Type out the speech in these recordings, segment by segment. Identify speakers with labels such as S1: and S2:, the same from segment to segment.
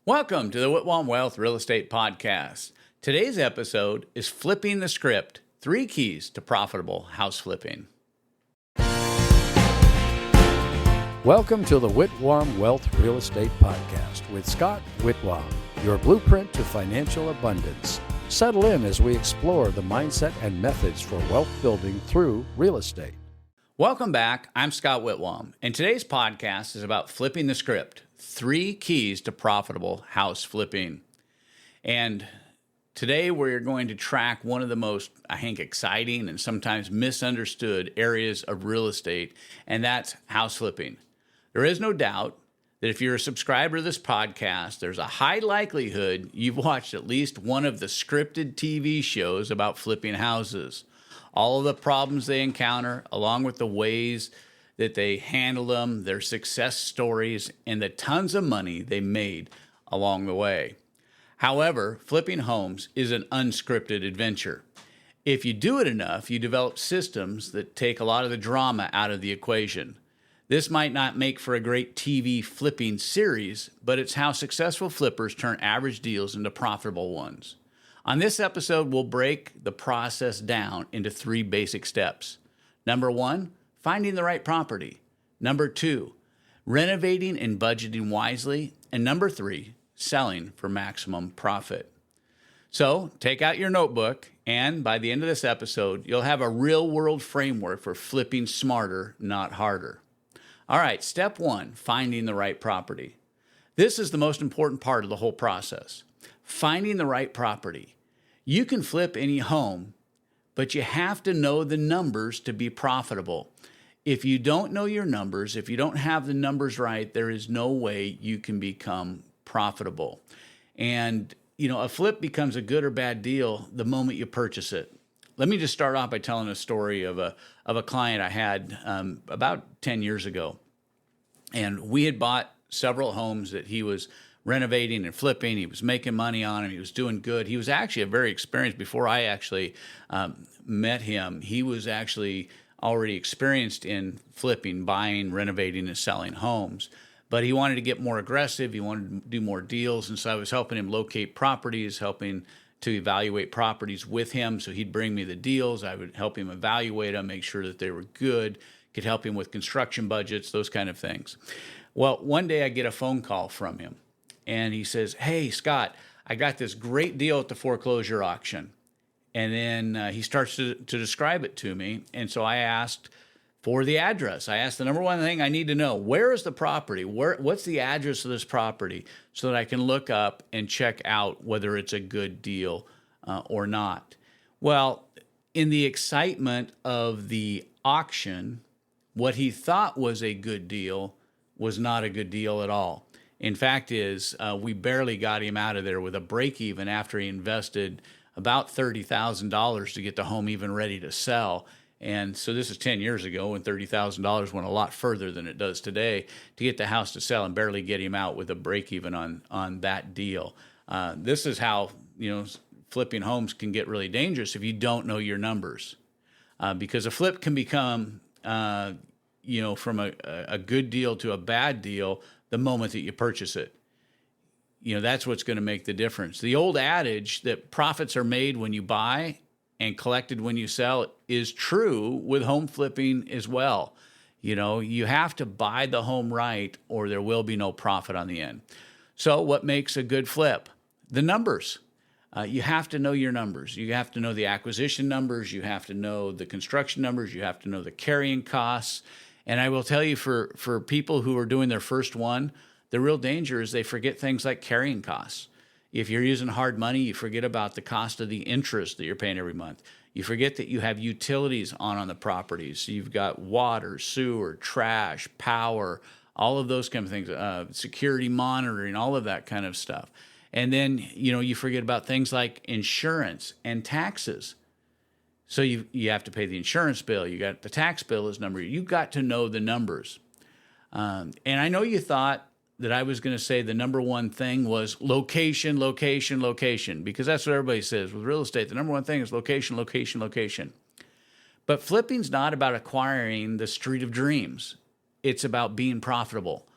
S1: Welcome to the Whitwam Wealth Real Estate Podcast. Today's episode is Flipping the Script, 3 Keys to Profitable House Flipping.
S2: Welcome to the Whitwam Wealth Real Estate Podcast with Scott Whitwam, your blueprint to financial abundance. Settle in as we explore the mindset and methods for wealth building through real estate.
S1: Welcome back. I'm Scott Whitwam, and today's podcast is about flipping the script, 3 keys to profitable house flipping. And today we're going to track one of the most, exciting and sometimes misunderstood areas of real estate, and that's house flipping. There is no doubt that if you're a subscriber to this podcast, there's a high likelihood you've watched at least one of the scripted TV shows about flipping houses. All of the problems they encounter, along with the ways that they handle them, their success stories, and the tons of money they made along the way. However, flipping homes is an unscripted adventure. If you do it enough, you develop systems that take a lot of the drama out of the equation. This might not make for a great TV flipping series, but it's how successful flippers turn average deals into profitable ones. On this episode, we'll break the process down into 3 basic steps. Number 1, finding the right property. Number 2, renovating and budgeting wisely. And number 3, selling for maximum profit. So take out your notebook, and by the end of this episode, you'll have a real-world framework for flipping smarter, not harder. All right, step 1, finding the right property. This is the most important part of the whole process. Finding the right property. You can flip any home, but you have to know the numbers to be profitable. If you don't know your numbers, if you don't have the numbers right, there is no way you can become profitable. And, a flip becomes a good or bad deal the moment you purchase it. Let me just start off by telling a story of a client I had about 10 years ago. And we had bought several homes that he was renovating and flipping. He was making money on them. He was doing good. He was actually a very experienced. Before I actually met him, he was actually already experienced in flipping, buying, renovating, and selling homes. But he wanted to get more aggressive. He wanted to do more deals. And so I was helping him locate properties, helping to evaluate properties with him. So he'd bring me the deals. I would help him evaluate them, make sure that they were good, could help him with construction budgets, those kind of things. Well, one day I get a phone call from him. And he says, "Hey, Scott, I got this great deal at the foreclosure auction." And then he starts to describe it to me. And so I asked for the address. I asked the number one thing I need to know. Where is the property? What's the address of this property so that I can look up and check out whether it's a good deal or not? Well, in the excitement of the auction, what he thought was a good deal was not a good deal at all. In fact, we barely got him out of there with a break even after he invested about $30,000 to get the home even ready to sell. And so this is 10 years ago when $30,000 went a lot further than it does today to get the house to sell and barely get him out with a break even on that deal. This is how, flipping homes can get really dangerous if you don't know your numbers. Because a flip can become, from a good deal to a bad deal the moment that you purchase it. That's what's going to make the difference. The old adage that profits are made when you buy and collected when you sell is true with home flipping as well. You have to buy the home right or there will be no profit on the end. So what makes a good flip? The numbers. You have to know your numbers. You have to know the acquisition numbers. You have to know the construction numbers. You have to know the carrying costs. And I will tell you, for people who are doing their first one, the real danger is they forget things like carrying costs. If you're using hard money, you forget about the cost of the interest that you're paying every month. You forget that you have utilities on the properties. So you've got water, sewer, trash, power, all of those kind of things, security monitoring, all of that kind of stuff. And then, you forget about things like insurance and taxes. So you have to pay the insurance bill. You got the tax bill is numbered. You've got to know the numbers. And I know you thought that I was going to say the number one thing was location, location, location, because that's what everybody says with real estate. The number one thing is location, location, location. But flipping's not about acquiring the street of dreams. It's about being profitable.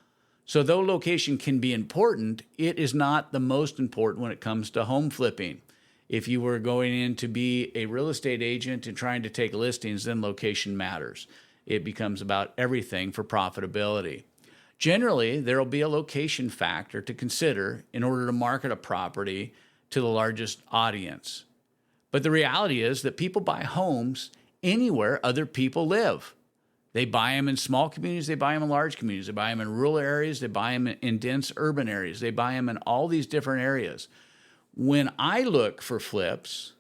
S1: So though location can be important, it is not the most important when it comes to home flipping. If you were going in to be a real estate agent and trying to take listings, then location matters. It becomes about everything for profitability. Generally, there will be a location factor to consider in order to market a property to the largest audience. But the reality is that people buy homes anywhere other people live. They buy them in small communities, they buy them in large communities, they buy them in rural areas, they buy them in dense urban areas, they buy them in all these different areas. When I look for flips,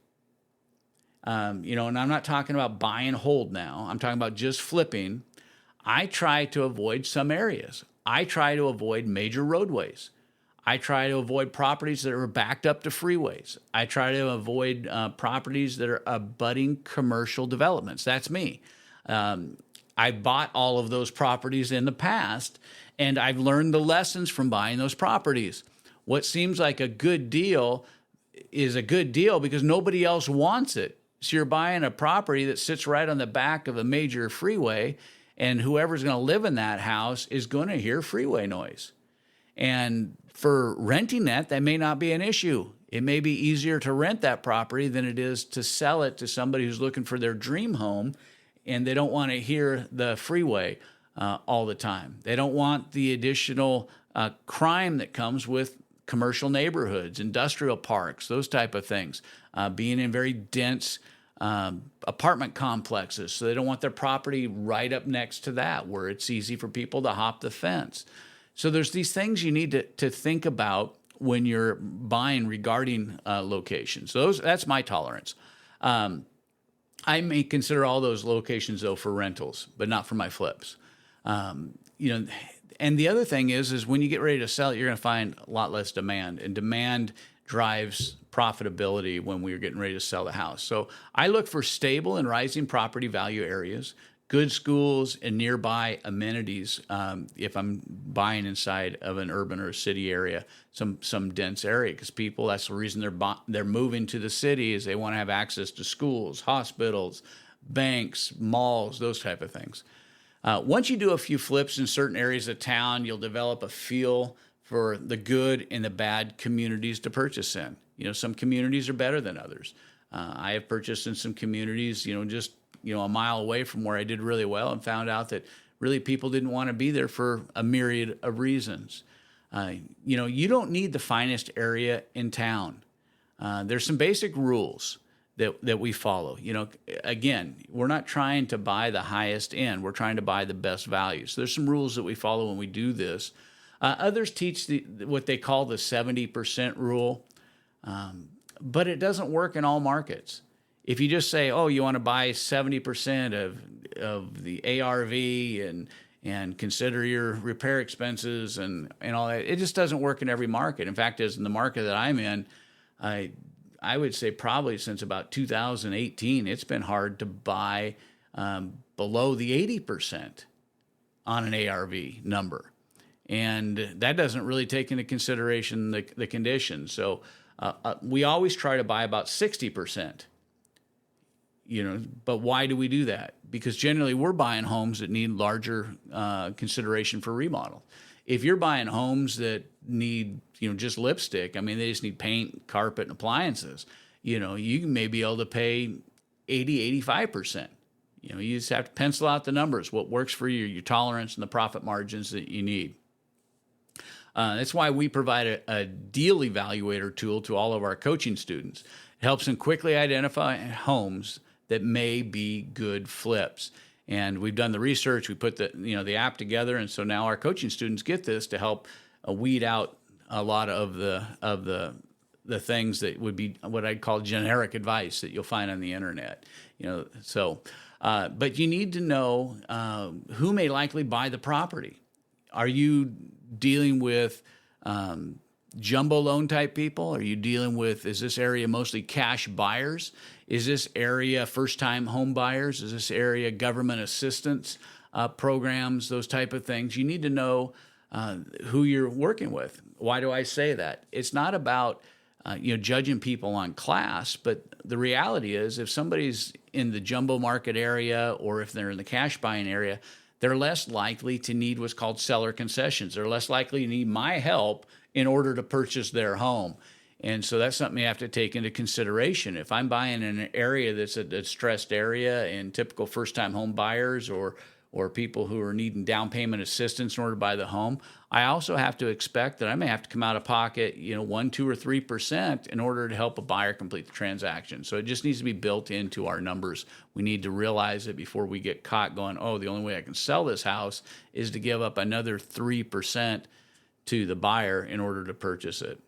S1: and I'm not talking about buy and hold now, I'm talking about just flipping, I try to avoid some areas. I try to avoid major roadways. I try to avoid properties that are backed up to freeways. I try to avoid properties that are abutting commercial developments. That's me. I bought all of those properties in the past, and I've learned the lessons from buying those properties. What seems like a good deal is a good deal because nobody else wants it. So you're buying a property that sits right on the back of a major freeway, and whoever's going to live in that house is going to hear freeway noise. And for renting that may not be an issue. It may be easier to rent that property than it is to sell it to somebody who's looking for their dream home, and they don't want to hear the freeway all the time. They don't want the additional crime that comes with commercial neighborhoods, industrial parks, those type of things, being in very dense apartment complexes. So they don't want their property right up next to that where it's easy for people to hop the fence. So there's these things you need to think about when you're buying regarding locations. So that's my tolerance. I may consider all those locations, though, for rentals, but not for my flips. And the other thing is when you get ready to sell it, you're going to find a lot less demand, and demand drives profitability when we're getting ready to sell the house. So I look for stable and rising property value areas, good schools, and nearby amenities if I'm buying inside of an urban or a city area, some dense area, because people, that's the reason they're moving to the city, is they want to have access to schools, hospitals, banks, malls, those type of things. Once you do a few flips in certain areas of town, you'll develop a feel for the good and the bad communities to purchase in. Some communities are better than others. I have purchased in some communities, just a mile away from where I did really well, and found out that really people didn't want to be there for a myriad of reasons. You don't need the finest area in town. There's some basic rules that we follow. Again, we're not trying to buy the highest end. We're trying to buy the best value. So there's some rules that we follow when we do this. Others teach what they call the 70% rule, but it doesn't work in all markets. If you just say, you want to buy 70% of the ARV and consider your repair expenses and all that, it just doesn't work in every market. In fact, as in the market that I'm in, I would say probably since about 2018, it's been hard to buy below the 80% on an ARV number. And that doesn't really take into consideration the conditions. So we always try to buy about 60%. But why do we do that? Because generally we're buying homes that need larger consideration for remodel. If you're buying homes that need, just lipstick, they just need paint, carpet, and appliances, you may be able to pay 80, 85%. You just have to pencil out the numbers, what works for you, your tolerance, and the profit margins that you need. That's why we provide a deal evaluator tool to all of our coaching students. It helps them quickly identify homes that may be good flips. And we've done the research, we put the app together, and so now our coaching students get this to help weed out a lot of the things that would be what I'd call generic advice that you'll find on the internet. But you need to know who may likely buy the property. Are you dealing with jumbo loan type people? Are you dealing with, is this area mostly cash buyers? Is this area first-time home buyers? Is this area government assistance programs, those type of things? You need to know who you're working with. Why do I say that? It's not about judging people on class, but the reality is if somebody's in the jumbo market area or if they're in the cash buying area, they're less likely to need what's called seller concessions. They're less likely to need my help in order to purchase their home. And so that's something you have to take into consideration. If I'm buying in an area that's a distressed area and typical first-time home buyers or people who are needing down payment assistance in order to buy the home, I also have to expect that I may have to come out of pocket, 1, 2, or 3% in order to help a buyer complete the transaction. So it just needs to be built into our numbers. We need to realize it before we get caught going, oh, the only way I can sell this house is to give up another 3% to the buyer in order to purchase it.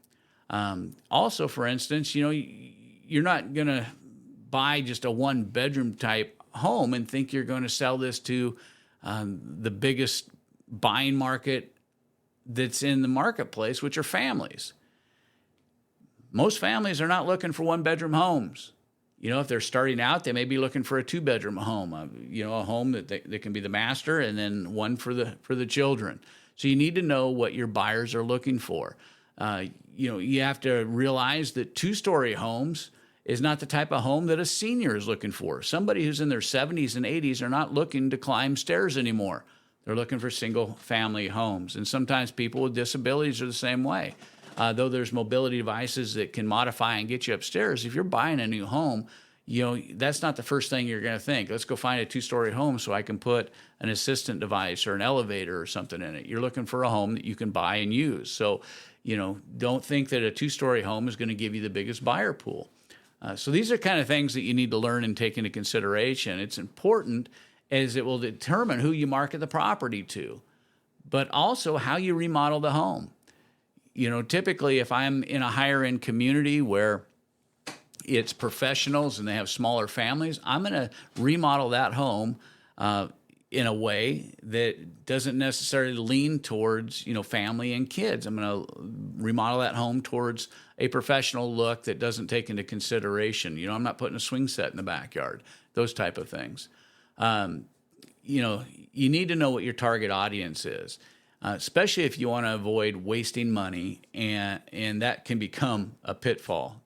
S1: Also, for instance, you're not going to buy just a one-bedroom type home and think you're going to sell this to the biggest buying market that's in the marketplace, which are families. Most families are not looking for one-bedroom homes. If they're starting out, they may be looking for a two-bedroom home, a home that can be the master and then one for the children. So you need to know what your buyers are looking for. You have to realize that two-story homes is not the type of home that a senior is looking for. Somebody who's in their 70s and 80s are not looking to climb stairs anymore. They're looking for single-family homes. And sometimes people with disabilities are the same way. Though there's mobility devices that can modify and get you upstairs, if you're buying a new home, that's not the first thing you're going to think. Let's go find a two-story home so I can put an assistant device or an elevator or something in it. You're looking for a home that you can buy and use. So, don't think that a two-story home is going to give you the biggest buyer pool. So these are kind of things that you need to learn and take into consideration. It's important as it will determine who you market the property to, but also how you remodel the home. Typically if I'm in a higher end community where it's professionals and they have smaller families, I'm going to remodel that home in a way that doesn't necessarily lean towards, family and kids. I'm going to remodel that home towards a professional look that doesn't take into consideration. I'm not putting a swing set in the backyard, those type of things. You need to know what your target audience is, especially if you want to avoid wasting money, and that can become a pitfall,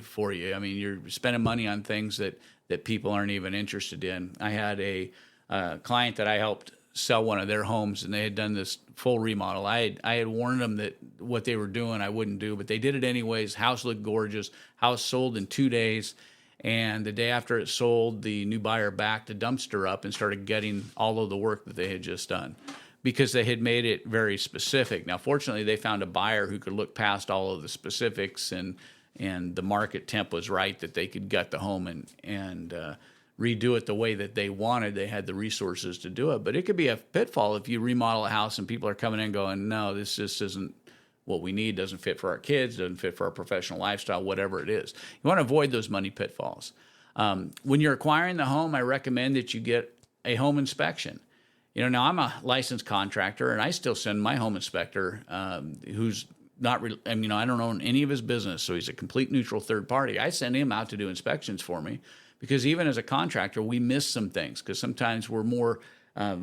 S1: for you. I mean, you're spending money on things that people aren't even interested in. I had a client that I helped sell one of their homes, and they had done this full remodel. I had warned them that what they were doing I wouldn't do, but they did it anyways. House looked gorgeous. House sold in 2 days, and the day after it sold, the new buyer backed the dumpster up and started getting all of the work that they had just done because they had made it very specific. Now, fortunately, they found a buyer who could look past all of the specifics, and the market temp was right that they could gut the home and redo it the way that they wanted. They had the resources to do it. But it could be a pitfall if you remodel a house and people are coming in going, no, this just isn't what we need, doesn't fit for our kids, doesn't fit for our professional lifestyle, whatever it is. You want to avoid those money pitfalls. When you're acquiring the home, I recommend that you get a home inspection. Now I'm a licensed contractor, and I still send my home inspector, who's not, I don't own any of his business, so he's a complete neutral third party. I send him out to do inspections for me because even as a contractor, we miss some things because sometimes we're more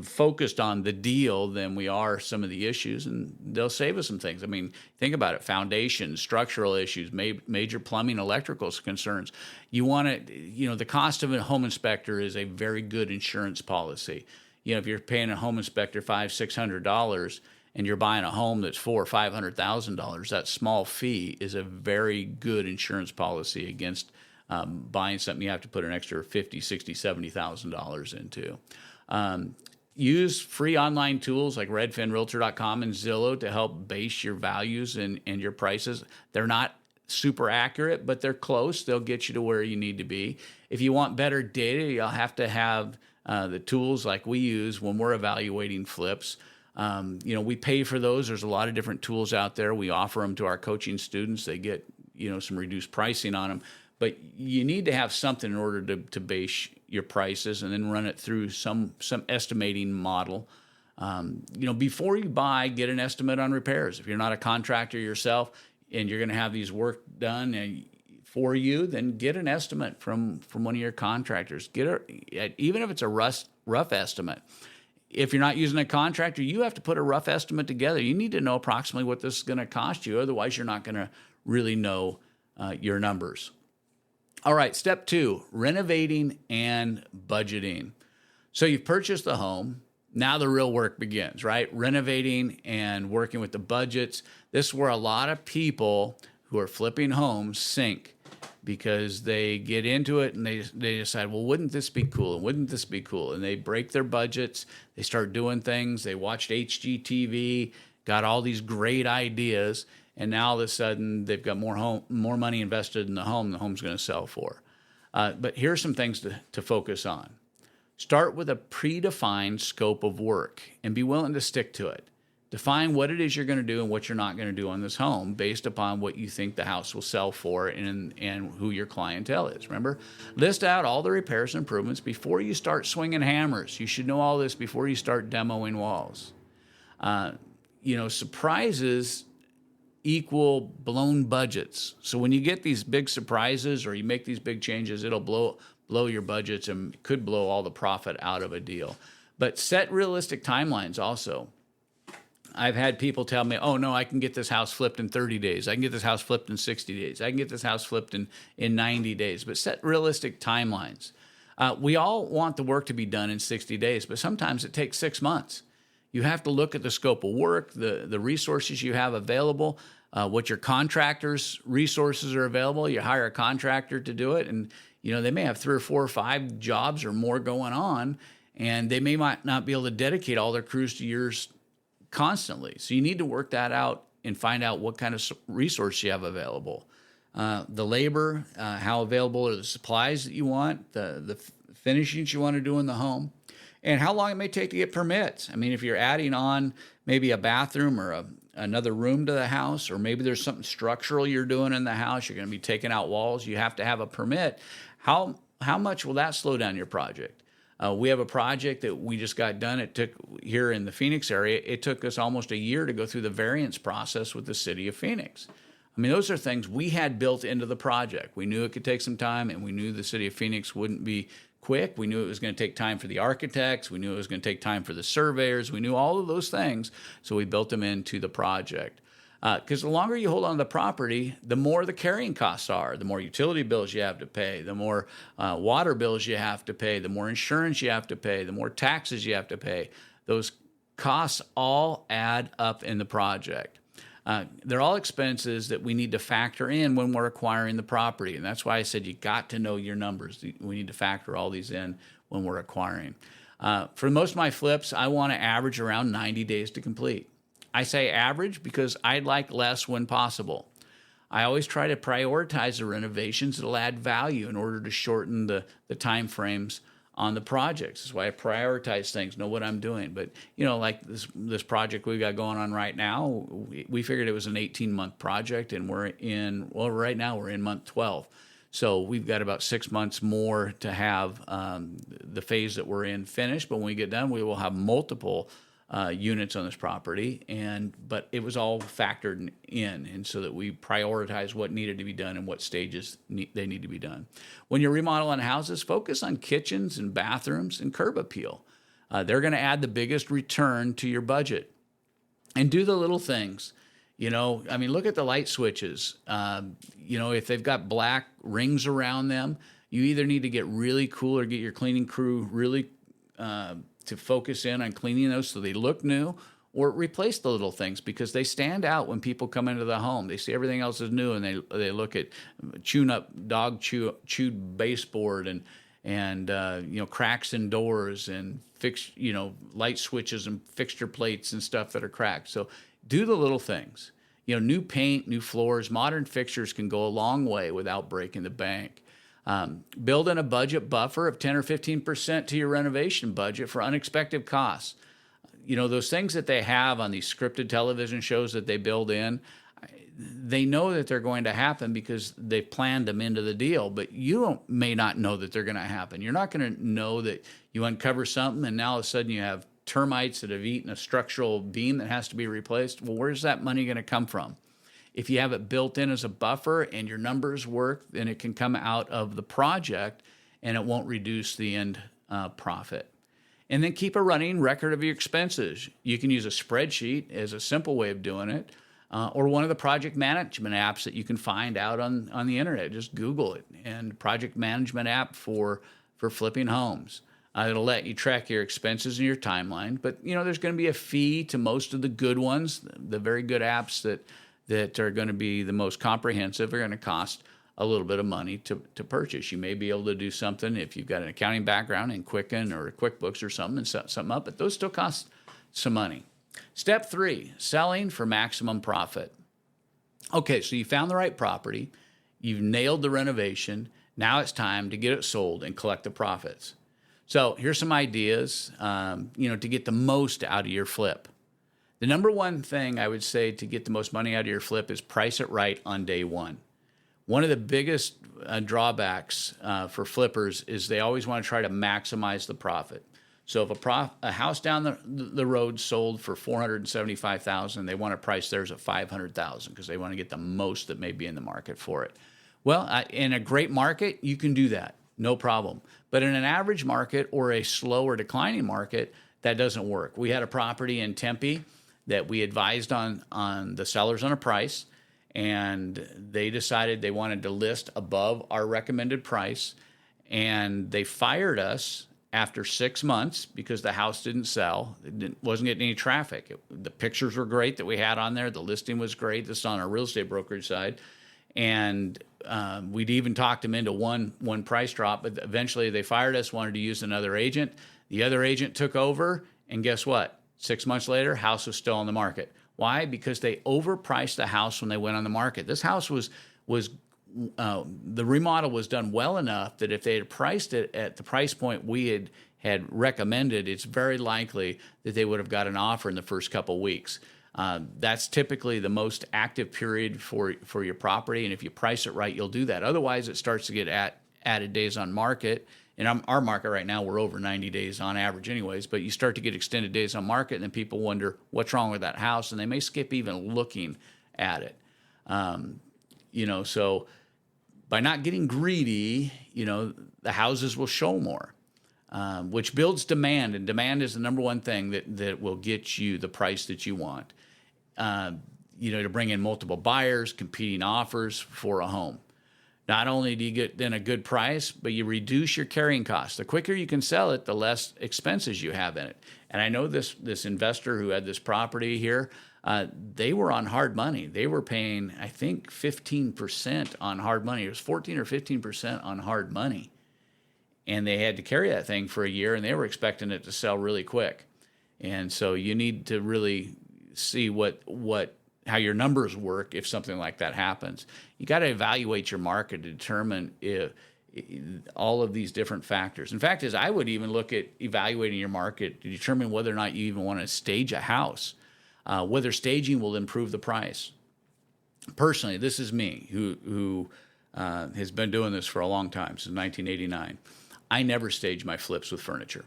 S1: focused on the deal than we are some of the issues, and they'll save us some things. I mean, think about it: foundations, structural issues, major plumbing, electrical concerns. You want to, the cost of a home inspector is a very good insurance policy. If you're paying a home inspector $500-600 and you're buying a home that's $400,000 or $500,000, that small fee is a very good insurance policy against buying something you have to put an extra $50,000, $60,000, $70,000 into. Use free online tools like redfinrealtor.com and Zillow to help base your values and your prices. They're not super accurate, but they're close. They'll get you to where you need to be. If you want better data, you'll have to have the tools like we use when we're evaluating flips. We pay for those. There's a lot of different tools out there. We offer them to our coaching students. They get, some reduced pricing on them. But you need to have something in order to base your prices and then run it through some estimating model. Before you buy, get an estimate on repairs. If you're not a contractor yourself and you're going to have these work done for you, then get an estimate from one of your contractors. Even if it's a rough estimate. If you're not using a contractor, you have to put a rough estimate together. You need to know approximately what this is going to cost you. Otherwise, you're not going to really know your numbers. All right, step 2, renovating and budgeting. So you've purchased the home. Now the real work begins, right? Renovating and working with the budgets. This is where a lot of people who are flipping homes sink, because they get into it and they decide, well, wouldn't this be cool? And wouldn't this be cool? And they break their budgets. They start doing things. They watched HGTV, got all these great ideas, and now all of a sudden they've got more money invested in the home's going to sell for. But here's some things to focus on. Start with a predefined scope of work and be willing to stick to it. Define what it is you're going to do and what you're not going to do on this home based upon what you think the house will sell for and who your clientele is. Remember, list out all the repairs and improvements before you start swinging hammers. You should know all this before you start demoing walls. Surprises equal blown budgets. So when you get these big surprises or you make these big changes, it'll blow your budgets and could blow all the profit out of a deal. But set realistic timelines also. I've had people tell me, oh, no, I can get this house flipped in 30 days. I can get this house flipped in 60 days. I can get this house flipped in 90 days. But set realistic timelines. We all want the work to be done in 60 days, but sometimes it takes 6 months. You have to look at the scope of work, the resources you have available, what your contractor's resources are available. You hire a contractor to do it, and they may have 3 or 4 or 5 jobs or more going on, and they may not be able to dedicate all their crews to yours constantly. So you need to work that out and find out what kind of resource you have available. The labor, how available are the supplies that you want, the finishings you want to do in the home, and how long it may take to get permits. I mean, if you're adding on maybe a bathroom or another room to the house, or maybe there's something structural you're doing in the house, you're going to be taking out walls, you have to have a permit. How much will that slow down your project? We have a project that we just got done. It took, here in the Phoenix area, it took us almost a year to go through the variance process with the city of Phoenix. I mean, those are things we had built into the project. We knew it could take some time, and we knew the city of Phoenix wouldn't be quick. We knew it was going to take time for the architects. We knew it was going to take time for the surveyors. We knew all of those things, so we built them into the project. Because the longer you hold on to the property, the more the carrying costs are, the more utility bills you have to pay, the more water bills you have to pay, the more insurance you have to pay, the more taxes you have to pay. Those costs all add up in the project. They're all expenses that we need to factor in when we're acquiring the property. And that's why I said you got to know your numbers. We need to factor all these in when we're acquiring. For most of my flips, I want to average around 90 days to complete. I say average because I'd like less when possible. I always try to prioritize the renovations that'll add value in order to shorten the time frames on the projects. That's why I prioritize things, know what I'm doing. But, like this project we've got going on right now, we figured it was an 18-month project, and right now we're in month 12. So we've got about 6 months more to have the phase that we're in finished. But when we get done, we will have multiple units on this property, but it was all factored in, and so that we prioritize what needed to be done and what stages they need to be done. When you're remodeling houses, focus on kitchens and bathrooms and curb appeal. They're going to add the biggest return to your budget. And do the little things. Look at the light switches. If they've got black rings around them, you either need to get really cool or get your cleaning crew really to focus in on cleaning those so they look new, or replace the little things because they stand out when people come into the home. They see everything else is new, and they look at chewed baseboard and cracks in doors and light switches and fixture plates and stuff that are cracked. So do the little things. New paint, new floors, modern fixtures can go a long way without breaking the bank. Build in a budget buffer of 10 or 15% to your renovation budget for unexpected costs. Those things that they have on these scripted television shows that they build in, they know that they're going to happen because they've planned them into the deal, but you may not know that they're going to happen. You're not going to know that you uncover something and now all of a sudden you have termites that have eaten a structural beam that has to be replaced. Well, where's that money going to come from? If you have it built in as a buffer and your numbers work, then it can come out of the project and it won't reduce the end profit. And then keep a running record of your expenses. You can use a spreadsheet as a simple way of doing it, or one of the project management apps that you can find out on the internet. Just Google it, and project management app for flipping homes. It'll let you track your expenses and your timeline. But, there's going to be a fee to most of the good ones. The very good apps that are going to be the most comprehensive are going to cost a little bit of money to purchase. You may be able to do something if you've got an accounting background in Quicken or QuickBooks or something and set something up, but those still cost some money. Step 3, selling for maximum profit. Okay, so you found the right property. You've nailed the renovation. Now it's time to get it sold and collect the profits. So here's some ideas, to get the most out of your flip. The number one thing I would say to get the most money out of your flip is price it right on day one. One of the biggest drawbacks for flippers is they always want to try to maximize the profit. So if a house down the road sold for $475,000, they want to price theirs at $500,000 because they want to get the most that may be in the market for it. Well, in a great market, you can do that, no problem. But in an average market or a slow or declining market, that doesn't work. We had a property in Tempe that we advised on the sellers on a price, and they decided they wanted to list above our recommended price, and they fired us after 6 months because the house didn't sell. It wasn't getting any traffic. The pictures were great that we had on there. The listing was great. This is on our real estate brokerage side. And we'd even talked them into one price drop, but eventually they fired us, wanted to use another agent. The other agent took over, and guess what? 6 months later, house was still on the market. Why? Because they overpriced the house when they went on the market. This house was the remodel was done well enough that if they had priced it at the price point we had recommended, it's very likely that they would have got an offer in the first couple weeks. That's typically the most active period for your property, and if you price it right, you'll do that. Otherwise, it starts to get added days on market. In our market right now, we're over 90 days on average anyways, but you start to get extended days on market, and then people wonder what's wrong with that house, and they may skip even looking at it. So by not getting greedy, the houses will show more, which builds demand, and demand is the number one thing that will get you the price that you want. To bring in multiple buyers, competing offers for a home. Not only do you get then a good price, but you reduce your carrying costs. The quicker you can sell it, the less expenses you have in it. And I know this investor who had this property here, they were on hard money. They were paying, I think, 15% on hard money. It was 14 or 15% on hard money. And they had to carry that thing for a year, and they were expecting it to sell really quick. And so you need to really see how your numbers work if something like that happens. You got to evaluate your market to determine if all of these different factors. In fact, I would even look at evaluating your market to determine whether or not you even want to stage a house, whether staging will improve the price. Personally, this is me who has been doing this for a long time, since 1989. I never stage my flips with furniture.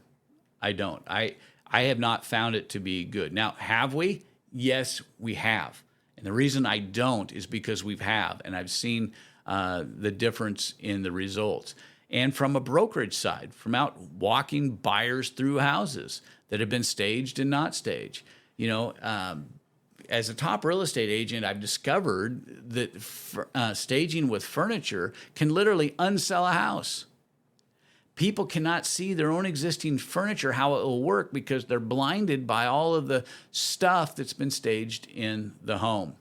S1: I don't. I have not found it to be good. Now, have we? Yes, we have. And the reason I don't is because and I've seen the difference in the results. And from a brokerage side, from out walking buyers through houses that have been staged and not staged. As a top real estate agent, I've discovered that staging with furniture can literally unsell a house. People cannot see their own existing furniture, how it will work, because they're blinded by all of the stuff that's been staged in the home.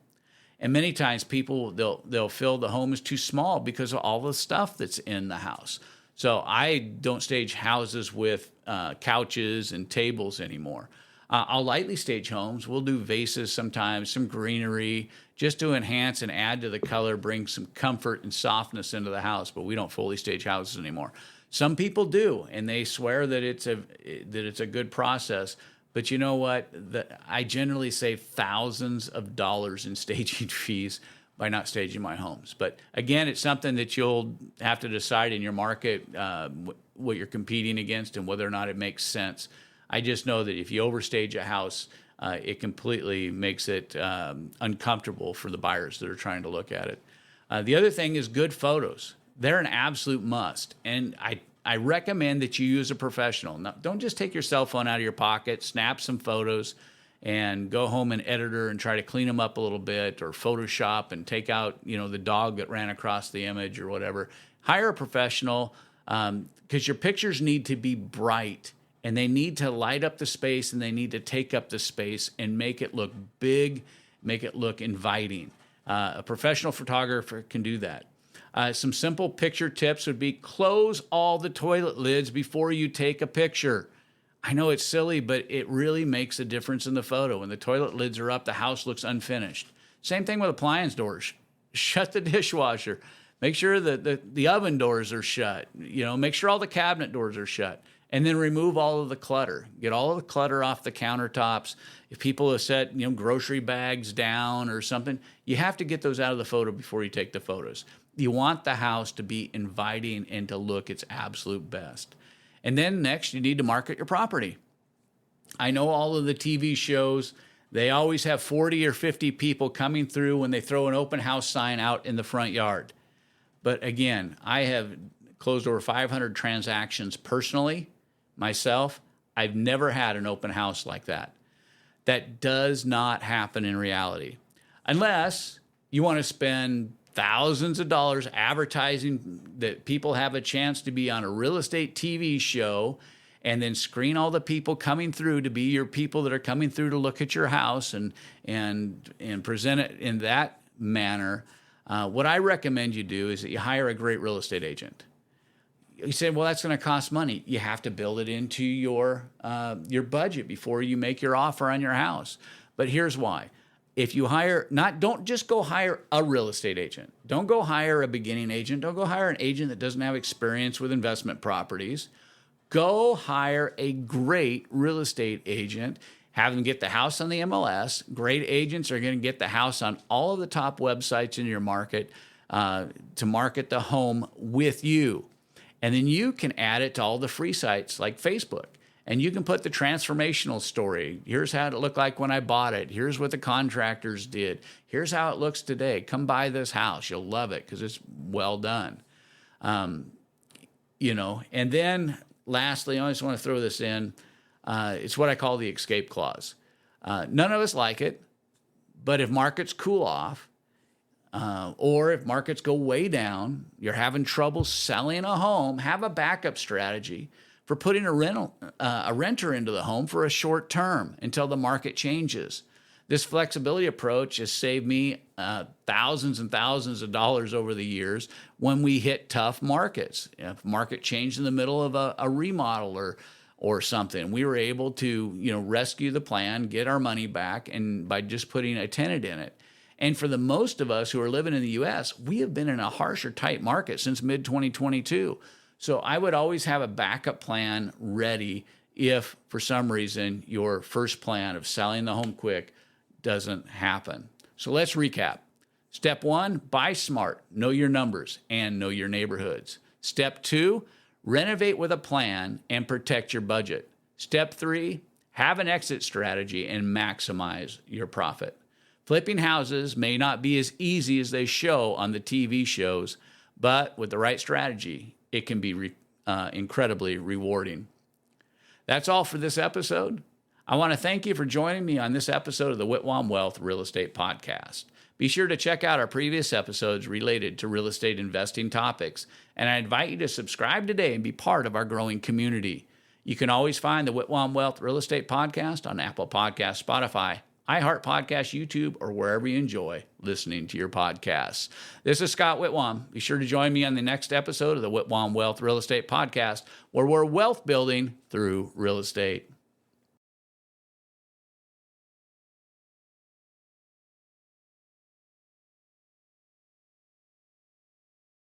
S1: And many times people, they'll feel the home is too small because of all the stuff that's in the house. So I don't stage houses with couches and tables anymore. I'll lightly stage homes. We'll do vases sometimes, some greenery, just to enhance and add to the color, bring some comfort and softness into the house, but we don't fully stage houses anymore. Some people do, and they swear that it's a good process. But you know what? I generally save thousands of dollars in staging fees by not staging my homes. But again, it's something that you'll have to decide in your market what you're competing against and whether or not it makes sense. I just know that if you overstage a house, it completely makes it uncomfortable for the buyers that are trying to look at it. The other thing is good photos. They're an absolute must. And I recommend that you use a professional. Now, don't just take your cell phone out of your pocket, snap some photos, and go home and editor and try to clean them up a little bit, or Photoshop and take out, the dog that ran across the image or whatever. Hire a professional. because your pictures need to be bright, and they need to light up the space, and they need to take up the space and make it look big, make it look inviting. A professional photographer can do that. Some simple picture tips would be close all the toilet lids before you take a picture. I know it's silly, but it really makes a difference in the photo. When the toilet lids are up, the house looks unfinished. Same thing with appliance doors. Shut the dishwasher. Make sure that the oven doors are shut. Make sure all the cabinet doors are shut. And then remove all of the clutter. Get all of the clutter off the countertops. If people have set, grocery bags down or something, you have to get those out of the photo before you take the photos. You want the house to be inviting and to look its absolute best. And then next, you need to market your property. I know all of the TV shows, they always have 40 or 50 people coming through when they throw an open house sign out in the front yard. But again, I have closed over 500 transactions personally, myself. I've never had an open house like that. That does not happen in reality. Unless you want to spend thousands of dollars advertising that people have a chance to be on a real estate TV show, and then screen all the people coming through to be your people that are coming through to look at your house and present it in that manner. What I recommend you do is that you hire a great real estate agent. You say, well, that's going to cost money. You have to build it into your budget before you make your offer on your house. But here's why. If you don't just go hire a real estate agent. Don't go hire a beginning agent. Don't go hire an agent that doesn't have experience with investment properties. Go hire a great real estate agent. Have them get the house on the MLS. Great agents are going to get the house on all of the top websites in your market to market the home with you. And then you can add it to all the free sites like Facebook. And you can put the transformational story. Here's how it looked like when I bought it. Here's what the contractors did. Here's how it looks today. Come buy this house. You'll love it because it's well done. And then lastly, I just want to throw this in. It's what I call the escape clause. None of us like it, but if markets cool off, or if markets go way down, you're having trouble selling a home, have a backup strategy for putting a renter into the home for a short term until the market changes. This flexibility approach has saved me thousands and thousands of dollars over the years when we hit tough markets. If market changed in the middle of a remodel or something, we were able to rescue the plan, get our money back, and by just putting a tenant in it. And for the most of us who are living in the U.S., we have been in a harsh or tight market since mid-2022. So I would always have a backup plan ready if, for some reason, your first plan of selling the home quick doesn't happen. So let's recap. Step 1, buy smart, know your numbers, and know your neighborhoods. Step 2, renovate with a plan and protect your budget. Step 3, have an exit strategy and maximize your profit. Flipping houses may not be as easy as they show on the TV shows, but with the right strategy, it can be incredibly rewarding. That's all for this episode. I want to thank you for joining me on this episode of the Whitwam Wealth Real Estate Podcast. Be sure to check out our previous episodes related to real estate investing topics, and I invite you to subscribe today and be part of our growing community. You can always find the Whitwam Wealth Real Estate Podcast on Apple Podcasts, Spotify, iHeart Podcast, YouTube, or wherever you enjoy listening to your podcasts. This is Scott Whitwam. Be sure to join me on the next episode of the Whitwam Wealth Real Estate Podcast, where we're wealth building through real estate.